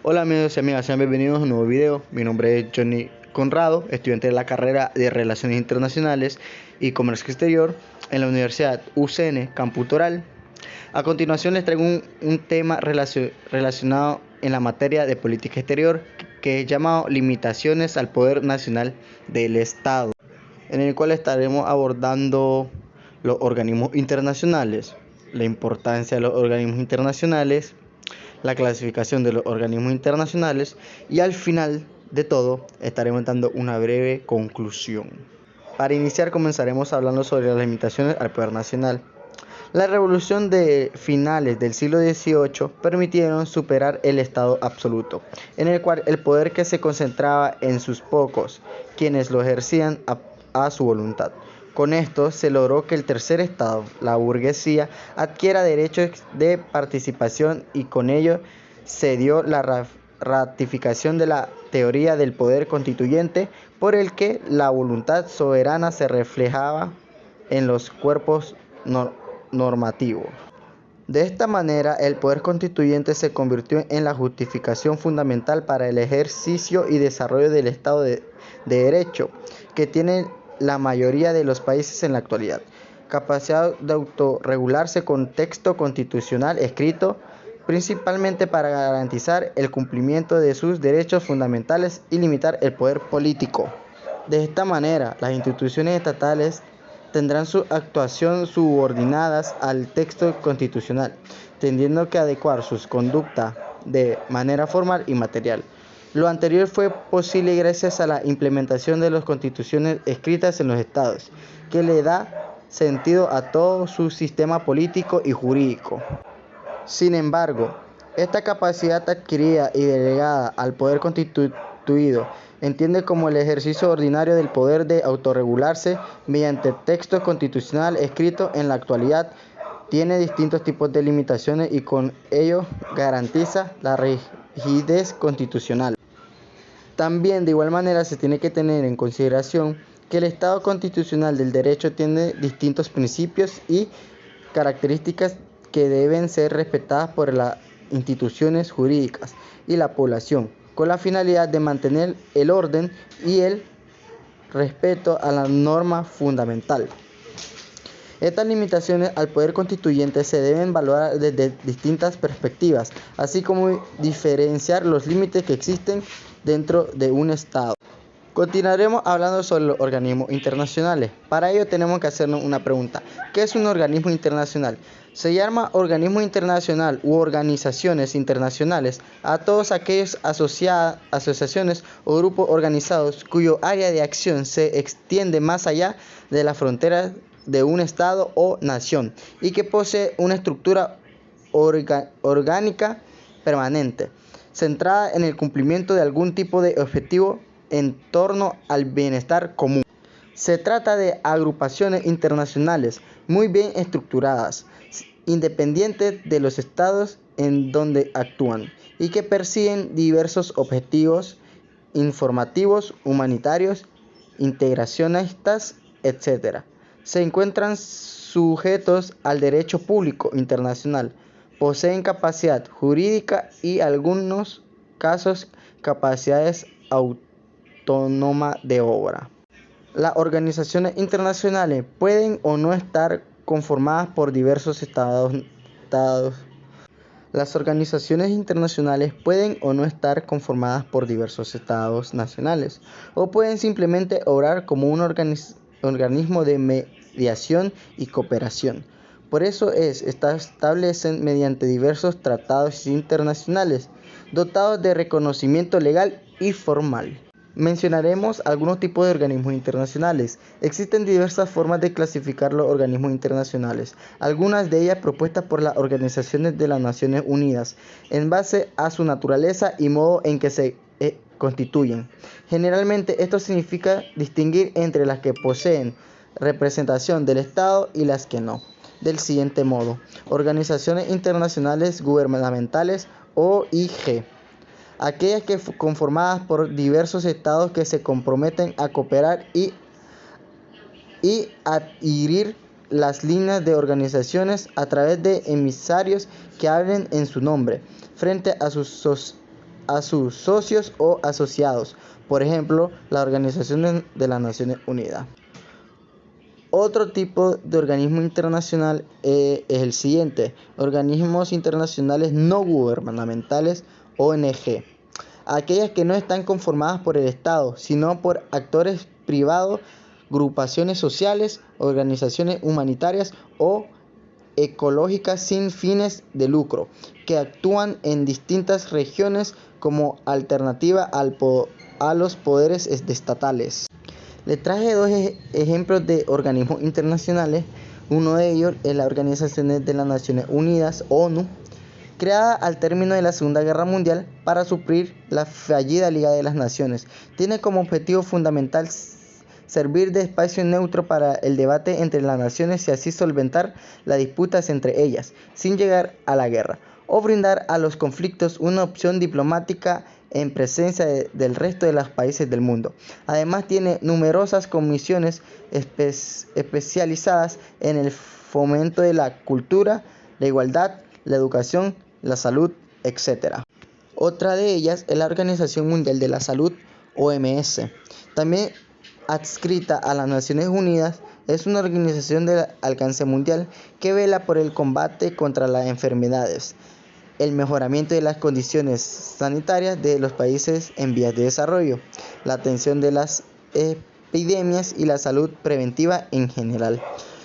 Hola amigos y amigas, sean bienvenidos a un nuevo video. Mi nombre es Johnny Conrado, estudiante de la carrera de Relaciones Internacionales y Comercio Exterior en la Universidad UCN Campus Toral. A continuación les traigo un tema relacionado en la materia de política exterior que es llamado Limitaciones al Poder Nacional del Estado, en el cual estaremos abordando los organismos internacionales, la importancia de los organismos internacionales, la clasificación de los organismos internacionales y al final de todo estaremos dando una breve conclusión. Para iniciar comenzaremos hablando sobre las limitaciones al poder nacional. La revolución de finales del siglo XVIII permitieron superar el Estado absoluto, en el cual el poder que se concentraba en sus pocos, quienes lo ejercían a su voluntad. Con esto se logró que el tercer estado, la burguesía, adquiera derechos de participación y con ello se dio la ratificación de la teoría del poder constituyente por el que la voluntad soberana se reflejaba en los cuerpos normativos. De esta manera, el poder constituyente se convirtió en la justificación fundamental para el ejercicio y desarrollo del Estado de Derecho que tiene la mayoría de los países en la actualidad. Capacidad de autorregularse con texto constitucional escrito, principalmente para garantizar el cumplimiento de sus derechos fundamentales y limitar el poder político. De esta manera, las instituciones estatales tendrán su actuación subordinadas al texto constitucional, teniendo que adecuar sus conductas de manera formal y material. Lo anterior fue posible gracias a la implementación de las constituciones escritas en los estados, que le da sentido a todo su sistema político y jurídico. Sin embargo, esta capacidad adquirida y delegada al poder constituido entiende como el ejercicio ordinario del poder de autorregularse mediante texto constitucional escrito en la actualidad tiene distintos tipos de limitaciones y con ello garantiza la rigidez constitucional. También de igual manera se tiene que tener en consideración que el Estado constitucional del derecho tiene distintos principios y características que deben ser respetadas por las instituciones jurídicas y la población, con la finalidad de mantener el orden y el respeto a la norma fundamental. Estas limitaciones al poder constituyente se deben valorar desde distintas perspectivas, así como diferenciar los límites que existen dentro de un Estado. Continuaremos hablando sobre los organismos internacionales. Para ello tenemos que hacernos una pregunta. ¿Qué es un organismo internacional? Se llama organismo internacional u organizaciones internacionales a todos aquellos asociaciones o grupos organizados cuyo área de acción se extiende más allá de las fronteras de un Estado o nación y que posee una estructura orgánica permanente, centrada en el cumplimiento de algún tipo de objetivo en torno al bienestar común. Se trata de agrupaciones internacionales muy bien estructuradas, independientes de los estados en donde actúan y que persiguen diversos objetivos informativos, humanitarios, integracionistas, etc. Se encuentran sujetos al derecho público internacional, poseen capacidad jurídica y, en algunos casos, capacidades autónoma de obra. Las organizaciones internacionales pueden o no estar conformadas por diversos estados. Las organizaciones internacionales pueden o no estar conformadas por diversos estados nacionales, o pueden simplemente obrar como un organismo de mediación y cooperación. Por eso establecen mediante diversos tratados internacionales, dotados de reconocimiento legal y formal. Mencionaremos algunos tipos de organismos internacionales. Existen diversas formas de clasificar los organismos internacionales, algunas de ellas propuestas por las organizaciones de las Naciones Unidas, en base a su naturaleza y modo en que se constituyen. Generalmente esto significa distinguir entre las que poseen representación del Estado y las que no. Del siguiente modo: organizaciones internacionales gubernamentales, OIG. Aquellas que conformadas por diversos estados que se comprometen a cooperar y adhirir las líneas de organizaciones a través de emisarios que hablen en su nombre frente a sus a sus socios o asociados, por ejemplo, la Organización de las Naciones Unidas. Otro tipo de organismo internacional es el siguiente: organismos internacionales no gubernamentales, ONG, aquellas que no están conformadas por el Estado, sino por actores privados, agrupaciones sociales, organizaciones humanitarias o ecológicas sin fines de lucro, que actúan en distintas regiones como alternativa a los poderes estatales. Les traje dos ejemplos de organismos internacionales. Uno de ellos es la Organización de las Naciones Unidas, ONU, creada al término de la Segunda Guerra Mundial para suplir la fallida Liga de las Naciones. Tiene como objetivo fundamental servir de espacio neutro para el debate entre las naciones y así solventar las disputas entre ellas, sin llegar a la guerra, o brindar a los conflictos una opción diplomática en presencia del resto de los países del mundo. Además, tiene numerosas comisiones especializadas en el fomento de la cultura, la igualdad, la educación, la salud, etc. Otra de ellas es la Organización Mundial de la Salud, OMS. También adscrita a las Naciones Unidas, es una organización de alcance mundial que vela por el combate contra las enfermedades, el mejoramiento de las condiciones sanitarias de los países en vías de desarrollo, la atención de las epidemias y la salud preventiva en general,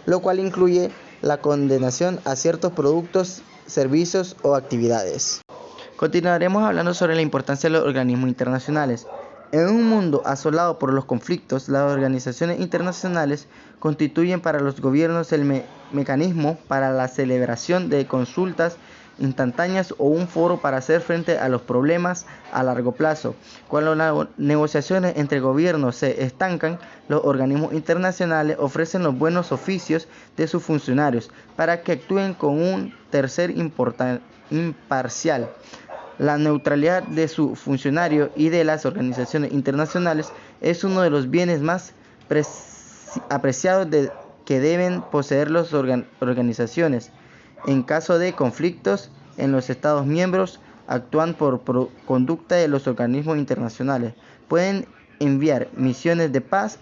lo cual incluye la condenación a ciertos productos, servicios o actividades. Continuaremos hablando sobre la importancia de los organismos internacionales. En un mundo asolado por los conflictos, las organizaciones internacionales constituyen para los gobiernos el mecanismo para la celebración de consultas instantáneas o un foro para hacer frente a los problemas a largo plazo. Cuando las negociaciones entre gobiernos se estancan, los organismos internacionales ofrecen los buenos oficios de sus funcionarios para que actúen con un tercer imparcial. La neutralidad de su funcionario y de las organizaciones internacionales es uno de los bienes más apreciados que deben poseer las organizaciones. En caso de conflictos en los Estados miembros, actúan por conducta de los organismos internacionales. Pueden enviar misiones de paz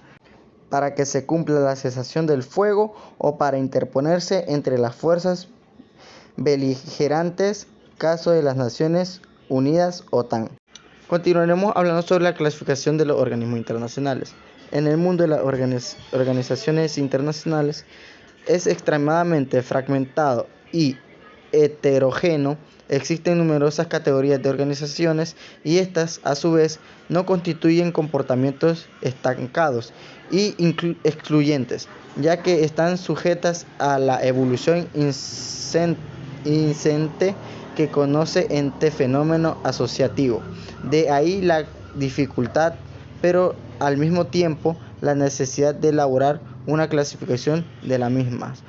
para que se cumpla la cesación del fuego o para interponerse entre las fuerzas beligerantes, caso de las Naciones Unidas, OTAN. Continuaremos hablando sobre la clasificación de los organismos internacionales. En el mundo de las organizaciones internacionales es extremadamente fragmentado y heterogéneo. Existen numerosas categorías de organizaciones y estas, a su vez, no constituyen comportamientos estancados y excluyentes, ya que están sujetas a la evolución incesante que conoce este fenómeno asociativo. De ahí la dificultad, pero al mismo tiempo la necesidad de elaborar una clasificación de las mismas.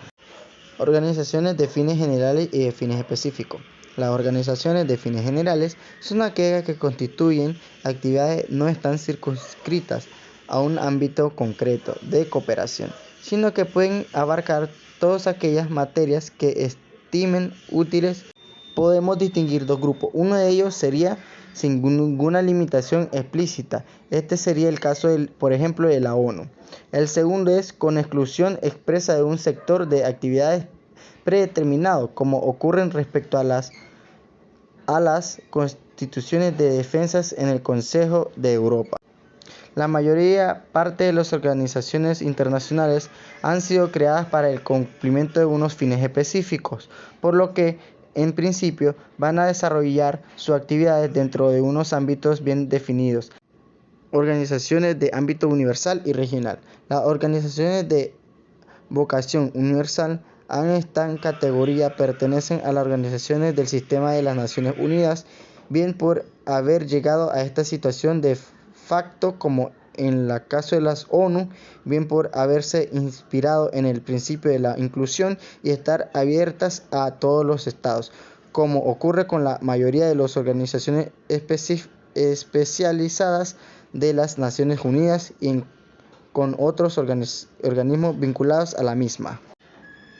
Organizaciones de fines generales y de fines específicos. Las organizaciones de fines generales son aquellas que constituyen actividades no están circunscritas a un ámbito concreto de cooperación, sino que pueden abarcar todas aquellas materias que estimen útiles. Podemos distinguir dos grupos. Uno de ellos sería sin ninguna limitación explícita. Este sería el caso, por ejemplo, de la ONU. El segundo es con exclusión expresa de un sector de actividades predeterminado, como ocurre respecto a las constituciones de defensas en el Consejo de Europa. La mayoría parte de las organizaciones internacionales han sido creadas para el cumplimiento de unos fines específicos, por lo que en principio van a desarrollar sus actividades dentro de unos ámbitos bien definidos. Organizaciones de ámbito universal y regional. Las organizaciones de vocación universal en esta categoría pertenecen a las organizaciones del sistema de las Naciones Unidas, bien por haber llegado a esta situación de facto como en el caso de las ONU, bien por haberse inspirado en el principio de la inclusión y estar abiertas a todos los estados, como ocurre con la mayoría de las organizaciones especializadas de las Naciones Unidas y con otros organismos vinculados a la misma.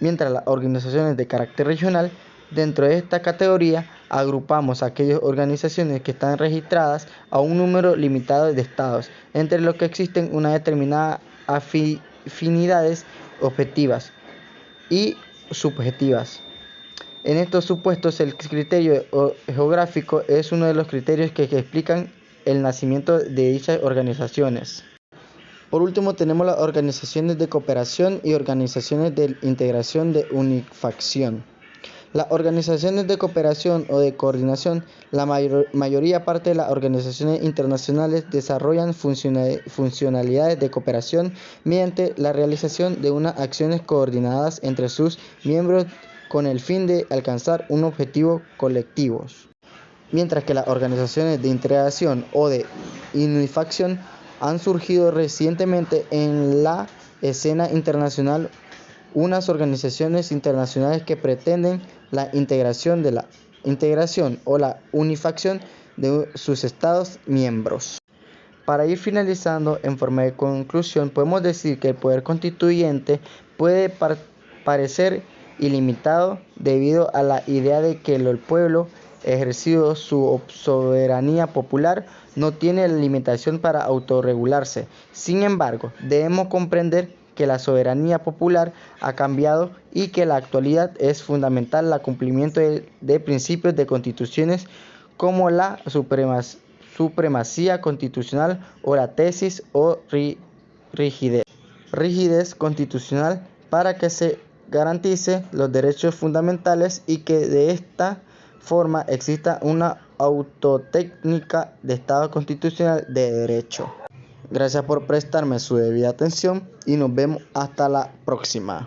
Mientras las organizaciones de carácter regional, dentro de esta categoría agrupamos aquellas organizaciones que están registradas a un número limitado de estados, entre los que existen una determinada afinidades objetivas y subjetivas. En estos supuestos, el criterio geográfico es uno de los criterios que explican el nacimiento de dichas organizaciones. Por último, tenemos las organizaciones de cooperación y organizaciones de integración de unifacción. Las organizaciones de cooperación o de coordinación, la mayoría parte de las organizaciones internacionales desarrollan funcionalidades de cooperación mediante la realización de unas acciones coordinadas entre sus miembros con el fin de alcanzar un objetivo colectivo. Mientras que las organizaciones de integración o de unifacción han surgido recientemente en la escena internacional, unas organizaciones internacionales que pretenden la integración o la unifacción de sus estados miembros. Para ir finalizando, en forma de conclusión, podemos decir que el poder constituyente puede parecer ilimitado debido a la idea de que el pueblo, ejerciendo su soberanía popular, no tiene limitación para autorregularse. Sin embargo, debemos comprender que la soberanía popular ha cambiado y que en la actualidad es fundamental el cumplimiento de principios de constituciones como la supremacía constitucional o la tesis o rigidez constitucional para que se garantice los derechos fundamentales y que de esta forma exista una autotécnica de Estado constitucional de derecho. Gracias por prestarme su debida atención y nos vemos hasta la próxima.